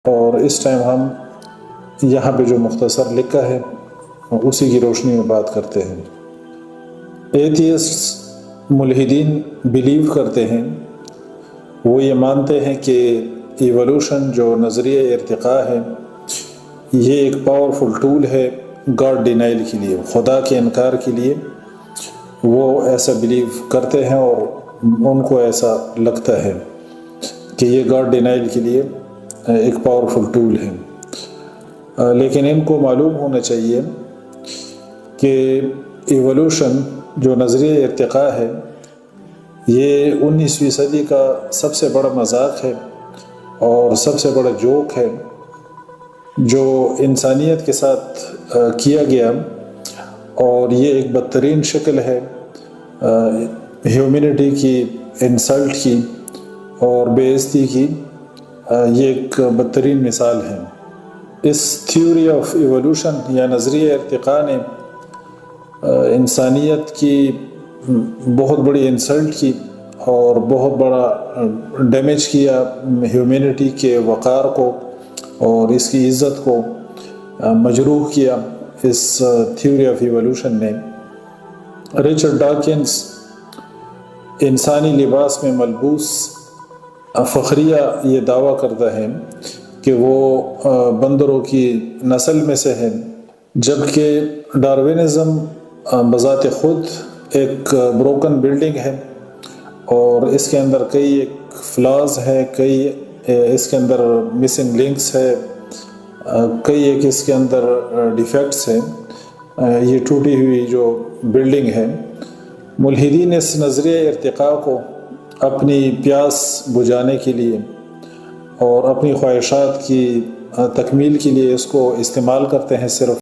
اور اس ٹائم ہم یہاں پہ جو مختصر لکھا ہے اسی کی روشنی میں بات کرتے ہیں۔ ایتھیسٹ ملحدین بیلیو کرتے ہیں، وہ یہ مانتے ہیں کہ ایولوشن جو نظریہ ارتقاء ہے یہ ایک پاورفل ٹول ہے گاڈ ڈینائل کے لیے، خدا کے انکار کے لیے وہ ایسا بیلیو کرتے ہیں اور ان کو ایسا لگتا ہے کہ یہ گاڈ ڈینائل کے لیے ایک پاورفل ٹول ہے۔ لیکن ان کو معلوم ہونا چاہیے کہ ایولوشن جو نظریہ ارتقاء ہے یہ 19ویں صدی کا سب سے بڑا مذاق ہے اور سب سے بڑا جوک ہے جو انسانیت کے ساتھ کیا گیا، اور یہ ایک بدترین شکل ہے ہیومینٹی کی انسلٹ کی اور بے عزتی کی، یہ ایک بدترین مثال ہے۔ اس تھیوری آف ایولوشن یا نظریہ ارتقاء نے انسانیت کی بہت بڑی انسلٹ کی اور بہت بڑا ڈیمیج کیا ہیومینٹی کے وقار کو اور اس کی عزت کو مجروح کیا اس تھیوری آف ایولوشن نے۔ رچرڈ ڈاکنز انسانی لباس میں ملبوس فخریہ یہ دعویٰ کرتا ہے کہ وہ بندروں کی نسل میں سے ہے، جبکہ ڈاروینزم بذات خود ایک بروکن بلڈنگ ہے اور اس کے اندر کئی ایک فلاز ہے، کئی اس کے اندر مسنگ لنکس ہے، کئی ایک اس کے اندر ڈیفیکٹس ہیں، یہ ٹوٹی ہوئی جو بلڈنگ ہے۔ ملحدین اس نظریہ ارتقاء کو اپنی پیاس بجھانے کے لیے اور اپنی خواہشات کی تکمیل کے لیے اس کو استعمال کرتے ہیں صرف۔